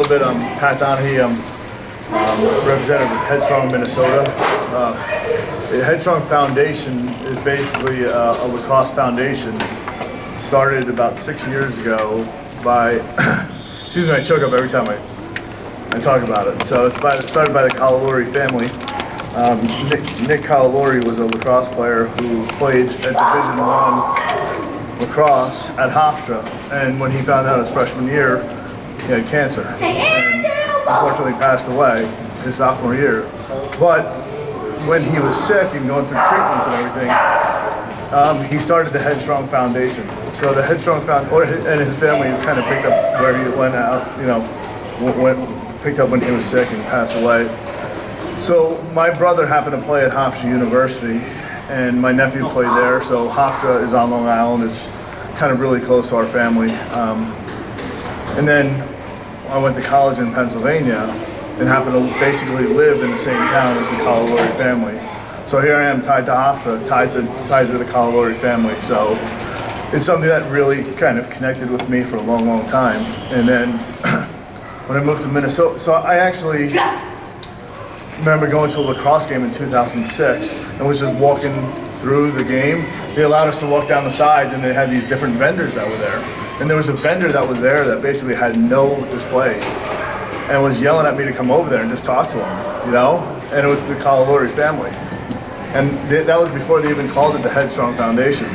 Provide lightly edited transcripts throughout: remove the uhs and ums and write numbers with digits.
A little bit, I'm Pat Donahue. I'm representative of HEADstrong, Minnesota. The HEADstrong Foundation is basically a lacrosse foundation started about 6 years ago by, excuse me, I choke up every time I talk about it. So it's started by the Calalori family. Nick Calalori was a lacrosse player who played at Division I lacrosse at Hofstra, and when he found out his freshman year, he had cancer, and unfortunately passed away his sophomore year. But when he was sick and going through treatments and everything, he started the HEADstrong Foundation. So the HEADstrong Foundation, and his family kind of picked up where he went out, picked up when he was sick and passed away. So my brother happened to play at Hofstra University, and my nephew played there. So Hofstra is on Long Island. It's kind of really close to our family. And then I went to college in Pennsylvania and happened to basically live in the same town as the Calalori family. So here I am tied to Hofstra, tied to the Calalori family. So it's something that really kind of connected with me for a long, long time. And then when I moved to Minnesota, so I actually remember going to a lacrosse game in 2006 and was just walking through the game. They allowed us to walk down the sides, and they had these different vendors that were there. And there was a vendor that was there that basically had no display and was yelling at me to come over there and just talk to him, And it was the Calalori family. And that was before they even called it the HEADstrong Foundation.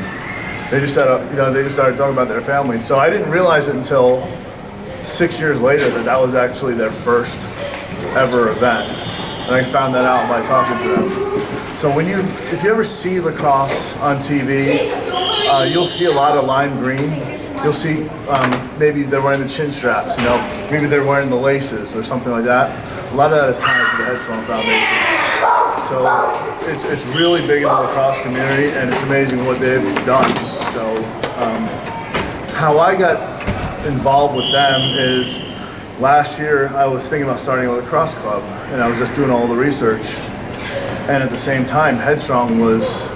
They just said, they just started talking about their family. So I didn't realize it until 6 years later that was actually their first ever event. And I found that out by talking to them. So if you ever see lacrosse on TV, you'll see a lot of lime green. You'll see maybe they're wearing the chin straps, maybe they're wearing the laces or something like that. A lot of that is tied to the HEADstrong Foundation. So it's really big in the lacrosse community, and it's amazing what they've done. So how I got involved with them is last year I was thinking about starting a lacrosse club, and I was just doing all the research. And at the same time, HEADstrong was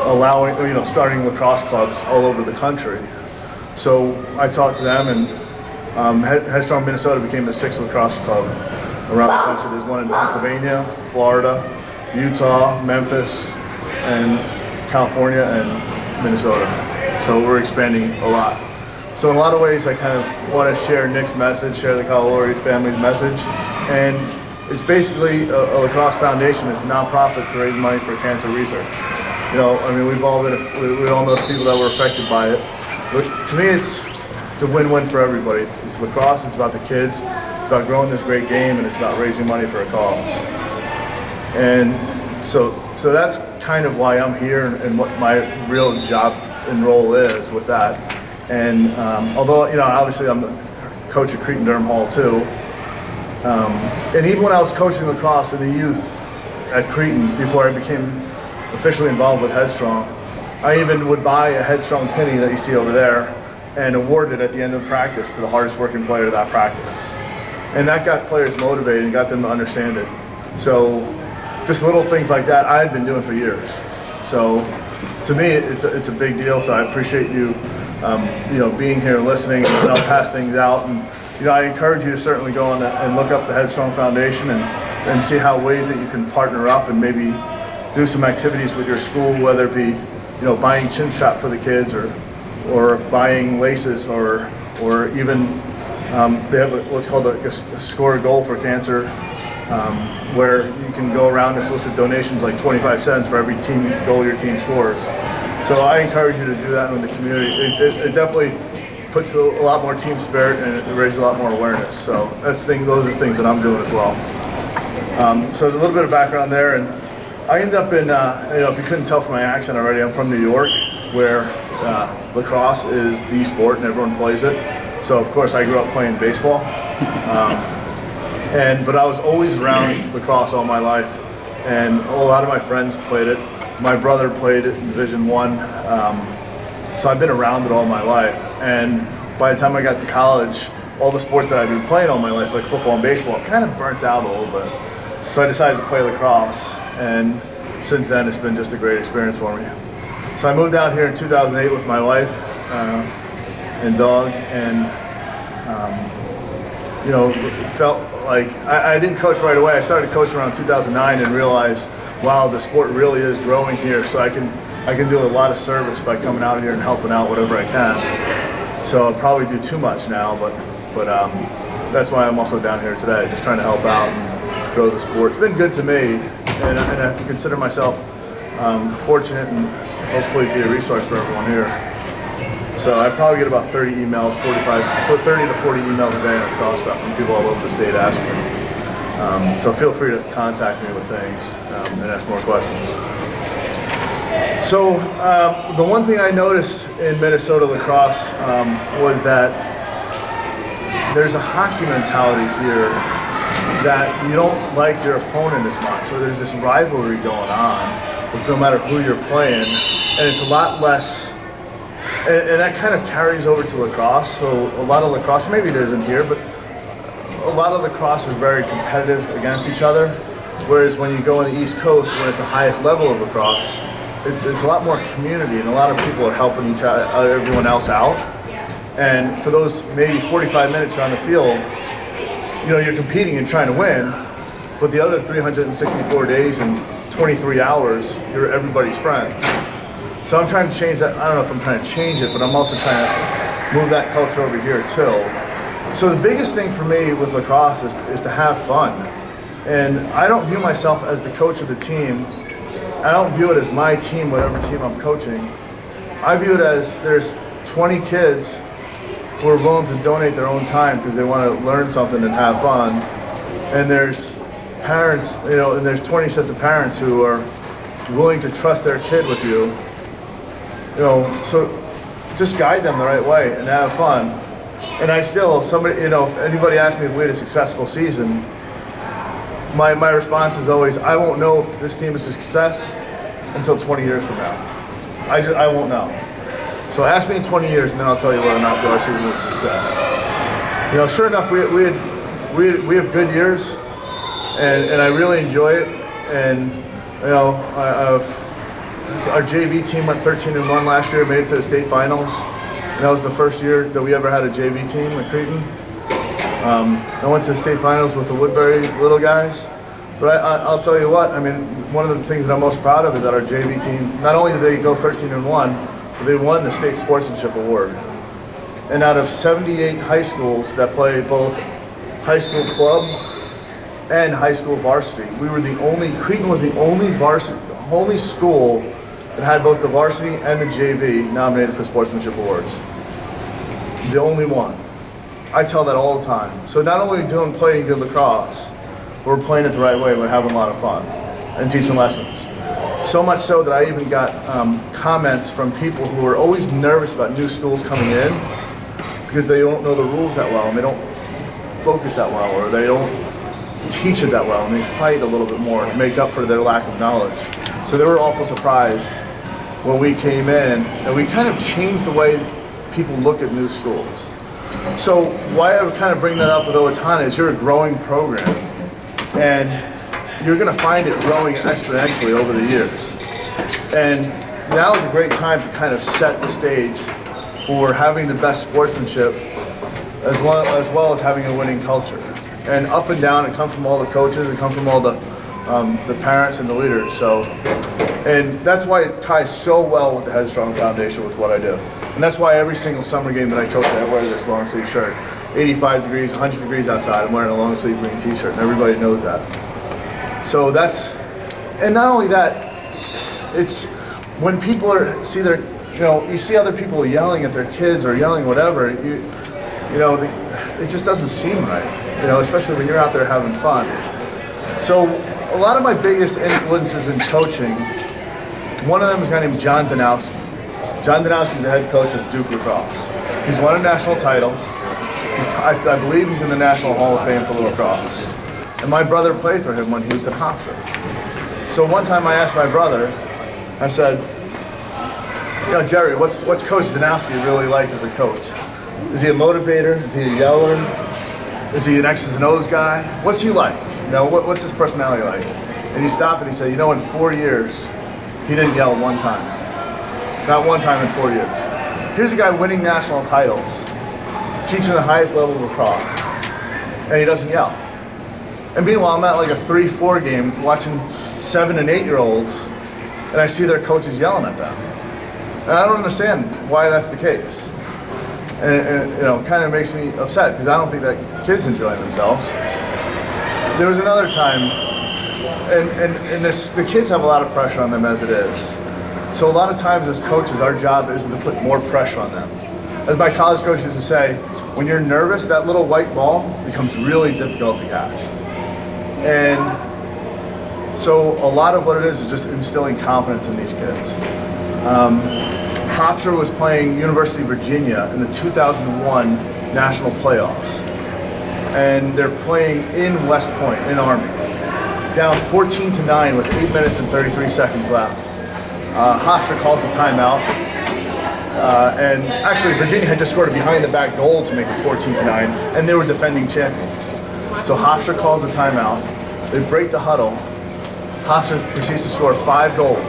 allowing, starting lacrosse clubs all over the country. So I talked to them, and HEADstrong Minnesota became the 6th lacrosse club around the country. There's one in Pennsylvania, Florida, Utah, Memphis, and California, and Minnesota. So we're expanding a lot. So in a lot of ways, I kind of want to share Nick's message, share the Calalori family's message, and it's basically a lacrosse foundation. It's a nonprofit to raise money for cancer research. We all know people that were affected by it. But to me, it's a win-win for everybody. It's lacrosse, it's about the kids, it's about growing this great game, and it's about raising money for a cause. And so that's kind of why I'm here and what my real job and role is with that. And although, obviously I'm the coach at Cretin-Durham Hall too. And even when I was coaching lacrosse in the youth at Cretin, before I became officially involved with HEADstrong, I even would buy a HEADstrong penny that you see over there and award it at the end of practice to the hardest working player of that practice. And that got players motivated and got them to understand it. So just little things like that I had been doing for years. So to me, it's a big deal. So I appreciate you, being here and listening, and I'll pass things out. And I encourage you to certainly go on and look up the HEADstrong Foundation and see how ways that you can partner up and maybe do some activities with your school, whether it be, buying chin strap for the kids or buying laces or even they have what's called a score a goal for cancer, where you can go around and solicit donations like 25 cents for every team goal your team scores. So I encourage you to do that in the community. It definitely puts a lot more team spirit, and it raises a lot more awareness. So those are things that I'm doing as well. So there's a little bit of background there, and I ended up in, if you couldn't tell from my accent already, I'm from New York, where lacrosse is the sport and everyone plays it. So of course I grew up playing baseball, but I was always around lacrosse all my life, and a lot of my friends played it. My brother played it in Division I, so I've been around it all my life. And by the time I got to college, all the sports that I've been playing all my life, like football and baseball, kind of burnt out a little bit. So I decided to play lacrosse, and since then it's been just a great experience for me. So I moved out here in 2008 with my wife and dog, and it felt like I didn't coach right away. I started coaching around 2009 and realized, wow, the sport really is growing here. So I can do a lot of service by coming out here and helping out whatever I can. So I'll probably do too much now, but that's why I'm also down here today, just trying to help out and grow the sport. It's been good to me, and I consider myself fortunate and hopefully be a resource for everyone here. So I probably get about 30 emails, 30 to 40 emails a day on cross stuff from people all over the state asking me. So feel free to contact me with things and ask more questions. So the one thing I noticed in Minnesota lacrosse was that there's a hockey mentality here that you don't like your opponent as much, or there's this rivalry going on with no matter who you're playing, and it's a lot less, and that kind of carries over to lacrosse. So a lot of lacrosse, maybe it isn't here, but a lot of lacrosse is very competitive against each other, whereas when you go on the East Coast, when it's the highest level of lacrosse, it's a lot more community, and a lot of people are helping everyone else out. And for those maybe 45 minutes you're on the field, you're competing and trying to win, but the other 364 days and 23 hours, you're everybody's friend. So I'm trying to change that. I don't know if I'm trying to change it, but I'm also trying to move that culture over here too. So the biggest thing for me with lacrosse is to have fun. And I don't view myself as the coach of the team. I don't view it as my team, whatever team I'm coaching. I view it as there's 20 kids who are willing to donate their own time because they want to learn something and have fun. And there's parents, and there's 20 sets of parents who are willing to trust their kid with you. So just guide them the right way and have fun. And if anybody asks me if we had a successful season, my response is always, I won't know if this team is a success until 20 years from now. I won't know. So ask me in 20 years, and then I'll tell you whether or not our season was a success. Sure enough, we have good years, and I really enjoy it. And our JV team went 13-1 last year, made it to the state finals. And that was the first year that we ever had a JV team at Creighton. I went to the state finals with the Woodbury little guys. But I'll tell you what, one of the things that I'm most proud of is that our JV team, not only did they go 13-1, but they won the state sportsmanship award. And out of 78 high schools that play both high school club and high school varsity, Creighton was the only school that had both the varsity and the JV nominated for sportsmanship awards. The only one. I tell that all the time. So not only are we playing good lacrosse, we're playing it the right way, we're having a lot of fun and teaching lessons. So much so that I even got comments from people who are always nervous about new schools coming in because they don't know the rules that well and they don't focus that well, or they don't teach it that well, and they fight a little bit more to make up for their lack of knowledge. So they were awful surprised when we came in, and we kind of changed the way people look at new schools. So why I would kind of bring that up with Owatonna is you're a growing program, and you're going to find it growing exponentially over the years. And now is a great time to kind of set the stage for having the best sportsmanship as well as having a winning culture. And up and down, it comes from all the coaches, it comes from all the parents and the leaders. So, and that's why it ties so well with the HEADstrong Foundation with what I do. And that's why every single summer game that I coach, I wear this long sleeve shirt. 85 degrees, 100 degrees outside, I'm wearing a long sleeve green t-shirt, and everybody knows that. So and not only that, it's when people you see other people yelling at their kids or yelling whatever, it just doesn't seem right, especially when you're out there having fun. So a lot of my biggest influences in coaching, one of them is a guy named John Danowski. John Danowski is the head coach of Duke lacrosse. He's won a national title. I believe he's in the National Hall of Fame for lacrosse. And my brother played for him when he was at Hofstra. So one time I asked my brother, I said, Jerry, what's Coach Danowski really like as a coach? Is he a motivator? Is he a yeller? Is he an X's and O's guy? What's he like? What's his personality like? And he stopped and he said, in 4 years, he didn't yell one time. Not one time in 4 years. Here's a guy winning national titles, teaching the highest level of lacrosse. and he doesn't yell. And meanwhile, I'm at like a 3-4 game watching 7 and 8-year-olds, and I see their coaches yelling at them. And I don't understand why that's the case. And you know, kind of makes me upset because I don't think that kids enjoying themselves. There was another time, and the kids have a lot of pressure on them as it is. So a lot of times as coaches, our job is to put more pressure on them. As my college coach used to say, when you're nervous, that little white ball becomes really difficult to catch. And so a lot of what it is just instilling confidence in these kids. Hofstra was playing University of Virginia in the 2001 national playoffs. And they're playing in West Point, in Army. Down 14-9 with 8 minutes and 33 seconds left. Hofstra calls a timeout. And actually Virginia had just scored a behind the back goal to make it 14-9, and they were defending champions. So Hofstra calls a timeout. They break the huddle. Hofstra proceeds to score 5 goals,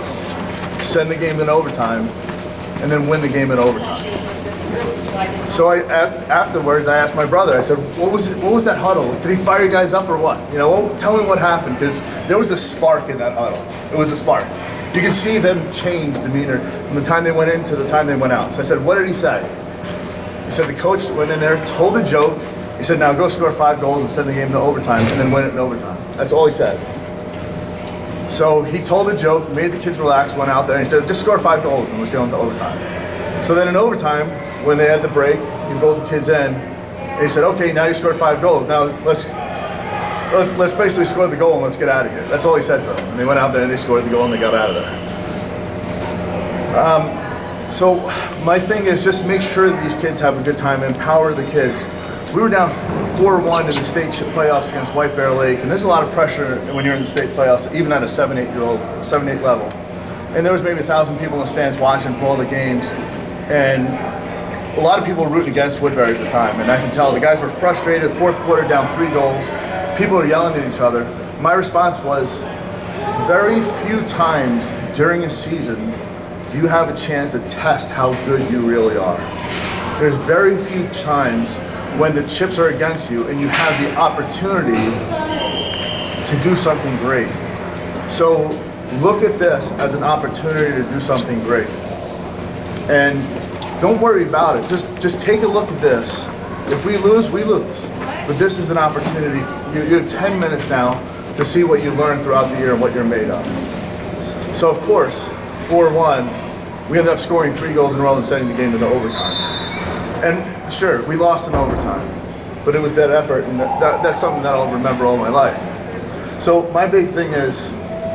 send the game in overtime, and then win the game in overtime. So afterwards, I asked my brother, I said, what was that huddle? Did he fire you guys up or what? You know, tell me what happened, because there was a spark in that huddle. It was a spark. You can see them change demeanor from the time they went in to the time they went out. So I said, what did he say? He said the coach went in there, told a joke. He said, now go score 5 goals and send the game to overtime, and then win it in overtime. That's all he said. So he told a joke, made the kids relax, went out there, and he said, just score 5 goals and let's go into overtime. So then in overtime, when they had the break, he brought the kids in, and he said, okay, now you scored 5 goals. Now let's basically score the goal and let's get out of here. That's all he said to them. And they went out there and they scored the goal and they got out of there. So my thing is just make sure that these kids have a good time, empower the kids. We were down 4-1 in the state playoffs against White Bear Lake, and there's a lot of pressure when you're in the state playoffs, even at a 7-8 level. And there was maybe 1,000 people in the stands watching for all the games, and a lot of people were rooting against Woodbury at the time, and I can tell the guys were frustrated. 4th quarter, down 3 goals. People are yelling at each other. My response was, very few times during a season do you have a chance to test how good you really are. There's very few times when the chips are against you and you have the opportunity to do something great. So look at this as an opportunity to do something great. And don't worry about it. Just take a look at this. If we lose, we lose. But this is an opportunity. You have 10 minutes now to see what you learned throughout the year and what you're made of. So of course, 4-1, we ended up scoring 3 goals in a row and sending the game into overtime. And sure, we lost in overtime, but it was that effort, and that's something that I'll remember all my life. So my big thing is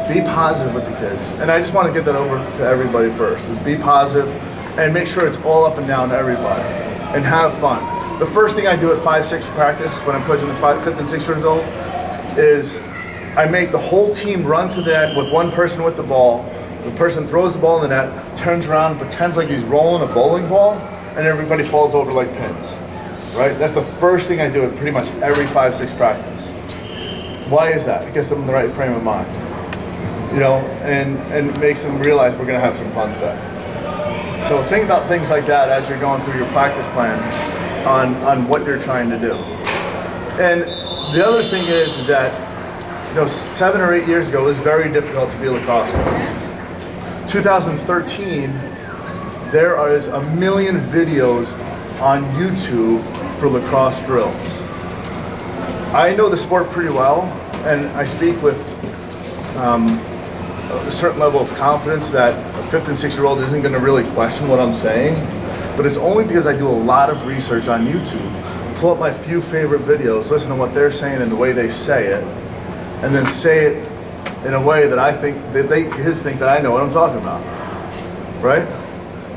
be positive with the kids. And I just want to get that over to everybody first, is be positive and make sure it's all up and down to everybody and have fun. The first thing I do at 5-6 practice when I'm coaching the 5th and 6th years old is I make the whole team run to the net with one person with the ball. The person throws the ball in the net, turns around, pretends like he's rolling a bowling ball, and everybody falls over like pins, right? That's the first thing I do at pretty much every 5-6 practice. Why is that? It gets them in the right frame of mind, you know, and makes them realize we're gonna have some fun today. So think about things like that as you're going through your practice plan on what you're trying to do. And the other thing is that, you know, 7 or 8 years ago, it was very difficult to be a lacrosse coach. 2013, there is 1 million videos on YouTube for lacrosse drills. I know the sport pretty well, and I speak with a certain level of confidence that a 5th and 6-year-old isn't going to really question what I'm saying, but it's only because I do a lot of research on YouTube, pull up my few favorite videos, listen to what they're saying and the way they say it, and then say it in a way that I think that kids think that I know what I'm talking about, right?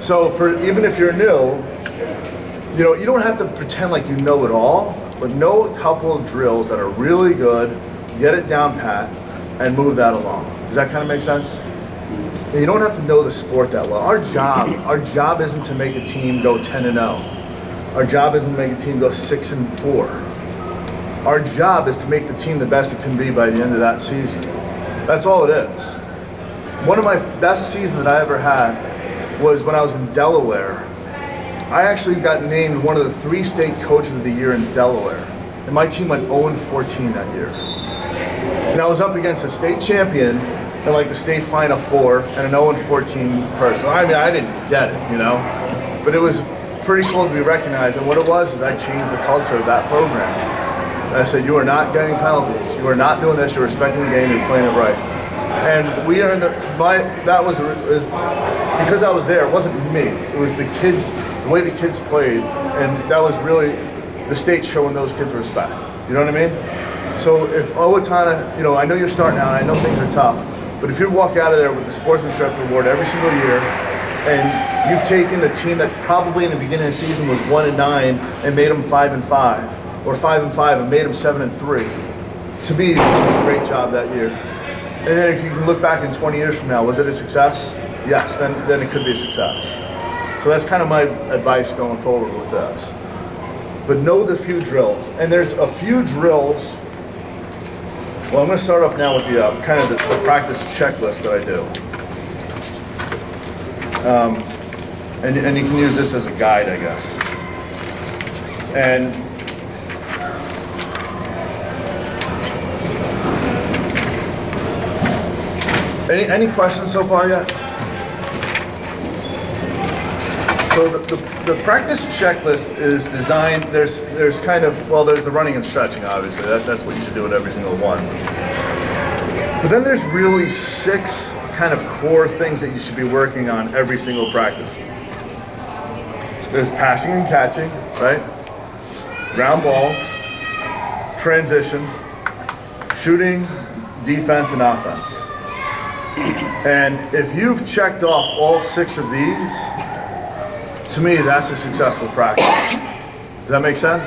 So even if you're new, you know, you don't have to pretend like you know it all, but know a couple of drills that are really good, get it down pat, and move that along. Does that kind of make sense? You don't have to know the sport that well. Our job isn't to make a team go 10-0. Our job isn't to make a team go 6-4. Our job is to make the team the best it can be by the end of that season. That's all it is. One of my best seasons that I ever had was when I was in Delaware. I actually got named one of the 3 state coaches of the year in Delaware. and my team went 0-14 that year. And I was up against a state champion in like the state Final Four and an 0-14 person. I mean, I didn't get it, you know, but it was pretty cool to be recognized. And what it was is I changed the culture of that program. And I said, you are not getting penalties. You are not doing this. You're respecting the game. You're playing it right. And we are in that was, because I was there, it wasn't me. It was the kids, the way the kids played. And that was really the state showing those kids respect. You know what I mean? So if Owatonna, you know, I know you're starting out, and I know things are tough, but if you walk out of there with the sportsmanship award every single year, and you've taken a team that probably in the beginning of the season was 1-9 and made them 5-5, or 5-5 and made them 7-3, to me, you did a great job that year. And then if you can look back in 20 years from now, was it a success? Yes, then it could be a success. So that's kind of my advice going forward with this. But know the few drills, and there's a few drills. Well, I'm going to start off now with the kind of the practice checklist that I do. And you can use this as a guide, I guess. And any questions so far yet? So the practice checklist is designed, there's kind of, well, there's the running and stretching, obviously. That's what you should do at every single one. But then there's really 6 kind of core things that you should be working on every single practice. There's passing and catching, right? Ground balls, transition, shooting, defense, and offense. And if you've checked off all 6 of these, to me, that's a successful practice. Does that make sense?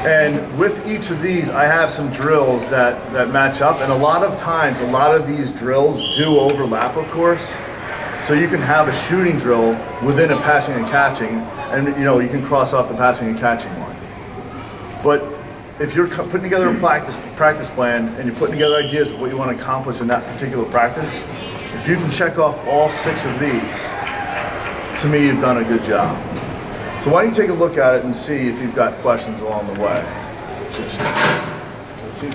And with each of these, I have some drills that match up. And a lot of times, a lot of these drills do overlap, of course. So you can have a shooting drill within a passing and catching, and you know, you can cross off the passing and catching one. But if you're putting together a practice plan and you're putting together ideas of what you want to accomplish in that particular practice, if you can check off all 6 of these, to me, you've done a good job. So why don't you take a look at it and see if you've got questions along the way. Just take